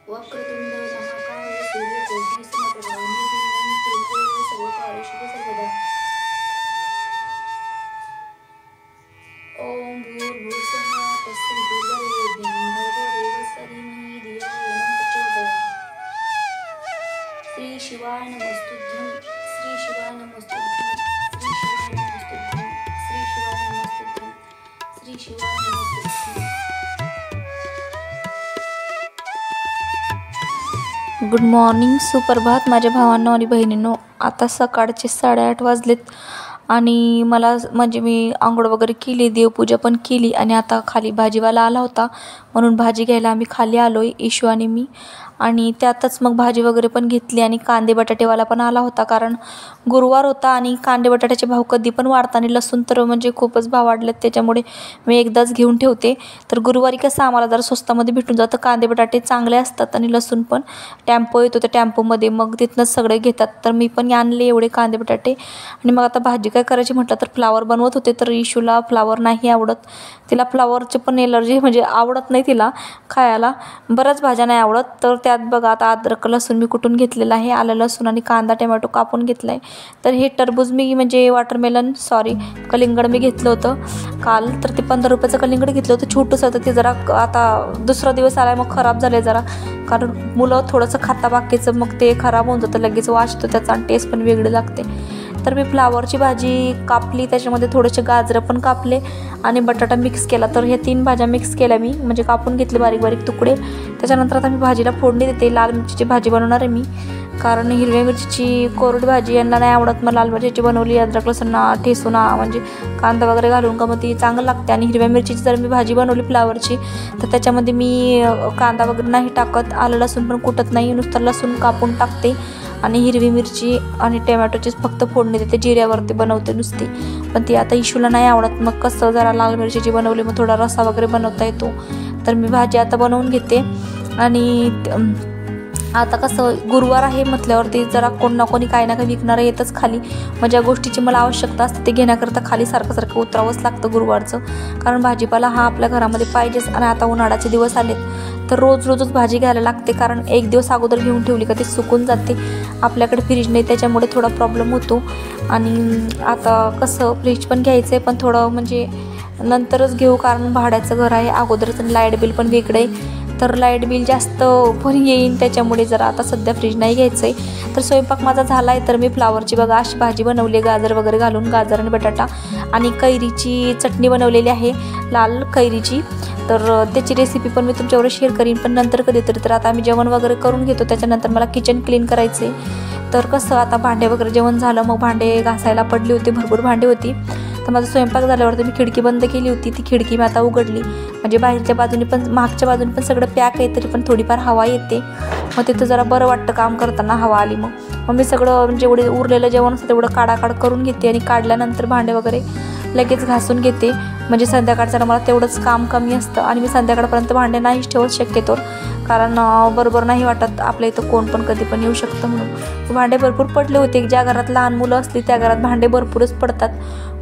वक्रतुंड महाकाय सूर्यकोटि समप्रभा निर्विघ्नं कुरु मे सर्वकार्येषु सर्वदा। ओम भूर्भुवस्सुः तस्सवितुर्वरेण्यं भर्गो देवस्य धीमहि धियो यो नः प्रचोदयात्। श्री शिवाय नमस्तुभ्यं, श्री शिवाय नमस्तुभ्यं, श्री शिवाय नमस्तुभ्यं, श्री शिवाय नमस्तुभ्यं, श्री शिवाय नमस्तुभ्यं। गुड मॉर्निंग, सुप्रभात माझ्या भावांनो आणि बहिणींनो। आता सकाळचे 8:30 वाजलेत आणि मला म्हणजे मी आंघोळ वगैरे केली, देवपूजा पण केली आणि आता खाली भाजीवाला आला होता म्हणून भाजी घ्यायला आम्ही खाली आलोय, इशू आणि मी। आणि त्यातच मग भाजी वगैरे पण घेतली आणि कांदे बटाटेवाला पण आला होता, कारण गुरुवार होता आणि कांदे बटाट्याचे भाव कधी पण वाढतात आणि लसूण तर म्हणजे खूपच भाव वाढलेत, त्याच्यामुळे मी एकदाच घेऊन ठेवते। तर गुरुवारी कसं आम्हाला जरा स्वस्तामध्ये भेटून जातं, कांदे बटाटे चांगले असतात आणि लसूण पण टेम्पो येतो त्या टेम्पोमध्ये, मग तिथनंच सगळे घेतात। तर मी पण आणले एवढे कांदे बटाटे आणि मग आता भाजी काय करायची म्हटलं तर फ्लावर बनवत होते। तर इशूला फ्लावर नाही आवडत, तिला फ्लावरची पण एलर्जी, म्हणजे आवडत नाही तिला खायला, बऱ्याच भाज्या नाही आवडत। तर त्यात बघा आता अद्रक लसूण मी कुटून घेतलेला आहे, आलं लसूण आणि कांदा टोमॅटो कापून घेतलाय। तर हे टरबूज मी म्हणजे वाटरमेलन कलिंगड मी घेतलं होतं काल, तर ते 15 रुपयाचं कलिंगड घेतलं होतं, छोटंसं होतं ते। जरा आता दुसरा दिवस आलाय मग खराब झालंय जरा, कारण मुलं थोडंसं खाता बाकीचं, मग ते खराब होऊन जातं लगेच, वास येतो त्याचा आणि टेस्ट पण वेगळी लागते। तर मी फ्लावरची भाजी कापली, त्याच्यामध्ये थोडेसे गाजरं पण कापले आणि बटाटा मिक्स केला। तर ह्या 3 भाज्या मिक्स केल्या मी, म्हणजे कापून घेतले बारीक बारीक तुकडे। त्याच्यानंतर आता मी भाजीला फोडणी देते। लाल मिरचीची भाजी बनवणार आहे मी, कारण हिरव्या मिरचीची कोरडी भाजी यांना नाही आवडत, मग लाल मिरचीची बनवली, अद्रक लसूण ठेचून म्हणजे कांदा वगैरे घालून का मग ती चांगलं लागते। आणि हिरव्या मिरचीची जर मी भाजी बनवली फ्लावरची तर त्याच्यामध्ये मी कांदा वगैरे नाही टाकत, आलं लसूण पण कुटत नाही, नुसतं लसूण कापून टाकते आणि हिरवी मिरची आणि टोमॅटोचीच फक्त फोडणी देते, जिऱ्यावरती बनवते नुसती। पण ती आता इशूला नाही आवडत, मग कसं जरा लाल मिरचीची बनवली मग थोडा रस्सा वगैरे बनवता येतो। तर मी भाजी आता बनवून घेते आणि आता कसं गुरुवार आहे म्हटल्यावरती जरा कोण ना कोणी काही ना काही विकणारं येतच खाली, मग ज्या गोष्टीची मला आवश्यकता असते ते घेण्याकरता खाली सारखं उतरावंच लागतं गुरुवारचं, कारण भाजीपाला हा आपल्या घरामध्ये पाहिजेच। आणि आता उन्हाळ्याचे दिवस आलेत तर रोजच भाजी घ्यायला लागते, कारण एक दिवस अगोदर घेऊन ठेवली का ती सुकून जाते, आपल्याकडे फ्रीज नाही त्याच्यामुळे थोडा प्रॉब्लेम होतो। आणि आता कसं फ्रीज पण घ्यायचं आहे, पण थोडं म्हणजे नंतरच घेऊ, कारण भाड्याचं घर आहे अगोदरच आणि लाईट बिल पण वेगळं आहे, तर लाईट बिल जास्त पण येईन, त्याच्यामुळे जरा आता सध्या फ्रीज नाही घ्यायचं आहे। तर स्वयंपाक माझा झाला आहे, तर मी फ्लावरची बघा अशी भाजी बनवली, गाजर वगैरे घालून, गाजर आणि बटाटा, आणि कैरीची चटणी बनवलेली आहे, लाल कैरीची। तर त्याची रेसिपी पण मी तुमच्यावर शेअर करीन, पण नंतर कधीतरी। तर आता आम्ही जेवण वगैरे करून घेतो, त्याच्यानंतर मला किचन क्लीन करायचे। तर कसं आता भांडे वगैरे जेवण झालं, मग भांडे घासायला पडली होती, भरपूर भांडे होती। तर माझा स्वयंपाक झाल्यावरती मी खिडकी बंद केली होती, ती खिडकी मी आता उघडली, म्हणजे बाहेरच्या बाजूने पण मागच्या बाजूने पण सगळं पॅक आहे, तरी पण थोडीफार हवा येते, मग तिथं जरा बरं वाटतं काम करताना हवा आली। मग मी सगळं म्हणजे एवढे उरलेलं जेवण असतं तेवढं काढाकाढ करून घेते आणि काढल्यानंतर भांडे वगैरे लगेच घासून घेते, म्हणजे संध्याकाळचं मला तेवढंच काम कमी असतं। आणि मी संध्याकाळपर्यंत भांडे नाहीच ठेवत शक्यतोवर, कारण बरोबर नाही वाटत आपल्या इथं कोण पण कधी पण येऊ शकतं म्हणून। भांडे भरपूर पडले होते, ज्या घरात लहान मुलं असली त्या घरात भांडे भरपूरच पडतात,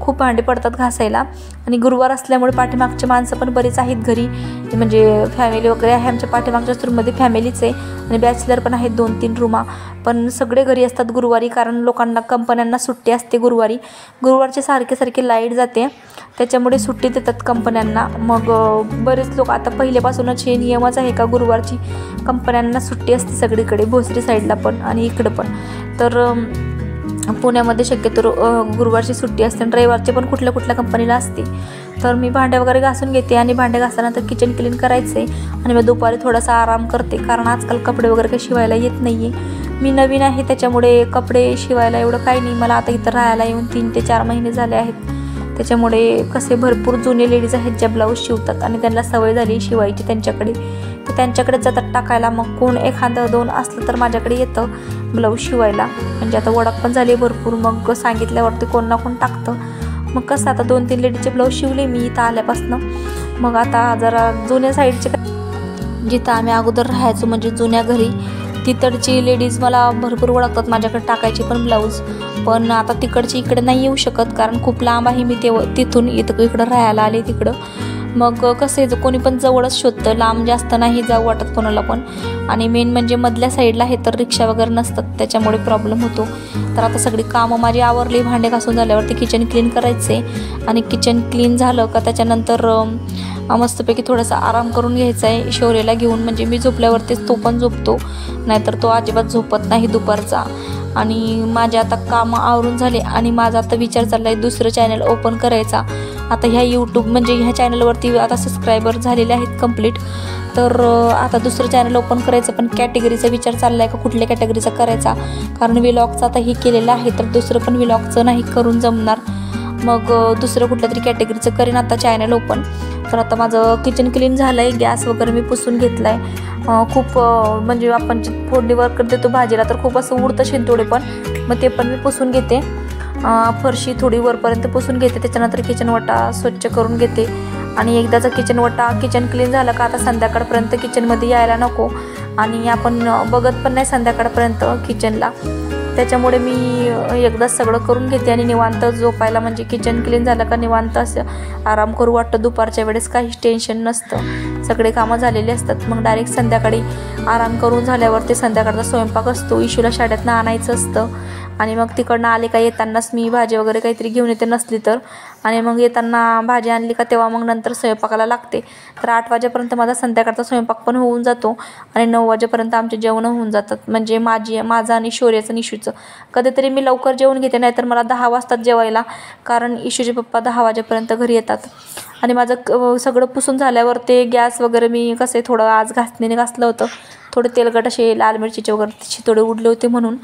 खूप भांडे पडतात घासायला। आणि गुरुवार असल्यामुळे पाठीमागचे माणसं पण बरीच आहेत घरी, म्हणजे फॅमिली वगैरे आहे आमच्या पाठीमागच्या रूममध्ये, फॅमिलीच आहे आणि बॅचलर पण आहेत 2-3 रूमा, पण सगळे घरी असतात गुरुवारी, कारण लोकांना कंपन्यांना सुट्टी असते गुरुवारचे सारखे लाईट जाते, त्याच्यामुळे सुट्टी देतात कंपन्यांना। मग बरेच लोक आता पहिल्यापासूनच हे नियमच आहे का गुरुवारची कंपन्यांना सुट्टी असते सगळीकडे, भोसरी साईडला पण आणि इकडं पण। तर पुण्यामध्ये शक्यतो गुरुवारची सुट्टी असते आणि रविवारची पण कुठल्या कंपनीला असते। तर मी भांडे वगैरे घासून घेते आणि भांडे घासल्यानंतर किचन क्लीन करायचे आणि मग दुपारी थोडासा आराम करते, कारण आजकाल कपडे वगैरे काही शिवायला येत नाही आहे, मी नवीन आहे त्याच्यामुळे कपडे शिवायला एवढं काही नाही, मला आता इथं राहायला येऊन 3 ते 4 महिने झाले आहेत, त्याच्यामुळे कसे भरपूर जुने लेडीज आहेत ज्या ब्लाऊज शिवतात आणि त्यांना सवय झाली शिवायची त्यांच्याकडे, तर त्यांच्याकडे जातात टाकायला, मग कोण एखादं 2 असलं तर माझ्याकडे येतं ब्लाऊज शिवायला, म्हणजे आता ओळख पण झाली भरपूर, मग सांगितल्यावरती कोण ना कोण टाकतं, मग कसं आता 2-3 लेडीजचे ब्लाऊज शिवले मी इथं आल्यापासून. मग आता जरा जुन्या साईडचे जिथं आम्ही अगोदर राहायचो म्हणजे जुन्या घरी तिकडची लेडीज मला भरपूर ओळखतात, माझ्याकडे टाकायची पण ब्लाऊज. पण आता तिकडची इकडे नाही येऊ शकत कारण खूप लांब आहे. मी तिथून इकडं राहायला आले तिकडं. मग कसं आहे कोणी पण जवळच शोधतं, लांब जास्त नाही जाऊ वाटत कोणाला पण. आणि मेन म्हणजे मधल्या साईडला आहे तर रिक्षा वगैरे नसतात, त्याच्यामुळे प्रॉब्लेम होतो. तर आता सगळी कामं माझी आवरली. भांडे घासून झाल्यावरती किचन क्लीन करायचे आणि किचन क्लीन झालं का त्याच्यानंतर मस्तपैकी थोडासा आराम करून घ्यायचा आहे शौर्याला घेऊन. म्हणजे मी झोपल्यावरतीच तो पण झोपतो, नाहीतर तो अजिबात झोपत नाही दुपारचा. आणि माझे आता कामं आवरून झाले आणि माझा आता विचार चालला आहे दुसरं चॅनल ओपन करायचा. आता ह्या यूट्यूब म्हणजे ह्या चॅनलवरती आता सबस्क्रायबर झालेले आहेत कंप्लीट. तर आता दुसरं चॅनल ओपन करायचं, पण कॅटेगरीचा विचार चालला आहे का कुठल्या कॅटेगरीचा करायचा. कारण व्लॉगचं आता हे केलेलं आहे तर दुसरं पण व्लॉगचं नाही करून जमणार. मग दुसरं कुठल्या तरी कॅटेगरीचं करेन आता चॅनल ओपन. तर आता माझं किचन क्लीन झालं आहे, गॅस वगैरे मी पुसून घेतला आहे. खूप म्हणजे आपण फोडणीवर देतो भाजीला तर खूप असं उडतं शिंतोडे पण, मग ते पण मी पुसून घेते. फरशी थोडी वरपर्यंत पुसून घेते, त्याच्यानंतर किचन वटा स्वच्छ करून घेते. आणि एकदाचा किचन क्लीन झालं का आता संध्याकाळपर्यंत किचनमध्ये यायला नको आणि आपण बघत पण नाही संध्याकाळपर्यंत किचनला. त्याच्यामुळे मी एकदाच सगळं करून घेते आणि निवांत झोपायला म्हणजे किचन क्लीन झालं का निवांत असं आराम करू वाटतं. दुपारच्या वेळेस काहीच टेन्शन नसतं, सगळे कामं झालेले असतात. मग डायरेक्ट संध्याकाळी आराम करून झाल्यावर ते संध्याकाळचा स्वयंपाक असतो. इशूला शाळेतनं आणायचं असतं आणि मग तिकडनं आले का येतानाच मी भाजी वगैरे काहीतरी घेऊन येते नसली तर. आणि मग येताना भाजी आणली का तेव्हा मग नंतर स्वयंपाकाला लागते. तर 8 वाजेपर्यंत माझा संध्याकाळचा स्वयंपाक पण होऊन जातो आणि 9 वाजेपर्यंत आमचे जेवणं होऊन जातात. म्हणजे माझं आणि शौर्याचं इशूचं. कधीतरी मी लवकर जेवून घेते, नाहीतर मला 10 वाजतात जेवायला, कारण इशूचे पप्पा 10 वाजेपर्यंत घरी येतात. आणि माझं सगळं पुसून झाल्यावर ते गॅस वगैरे मी कसं थोडं आज घासणीने घासलं होतं, थोडे तेलकट असे लाल मिरचीचे वगैरे शितोडे उडले होते म्हणून.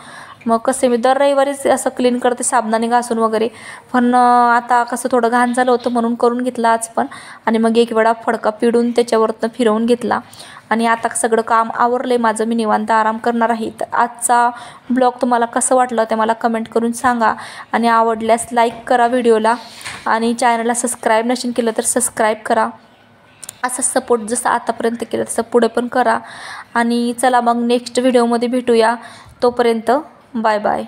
मग कसे मी दर रविवारीच असं क्लीन करते साबणाने घासून वगैरे. पण आता कसं थोडं घाण झालं होतं म्हणून करून घेतलं आज पण. आणि मग एक वेळा फडका पिडून त्याच्यावरनं फिरवून घेतला. आणि आता सगळं काम आवरलं आहे माझं, मी निवांत आराम करणार आहे. तर आजचा ब्लॉग तुम्हाला कसं वाटलं ते मला कमेंट करून सांगा. आणि आवडल्यास लाईक करा व्हिडिओला आणि चॅनलला सबस्क्राईब नसेल केलं तर सबस्क्राईब करा. असं सपोर्ट जसं आतापर्यंत केलं तसं पुढे पण करा. आणि चला मग नेक्स्ट व्हिडिओमध्ये भेटूया, तोपर्यंत बाय बाय.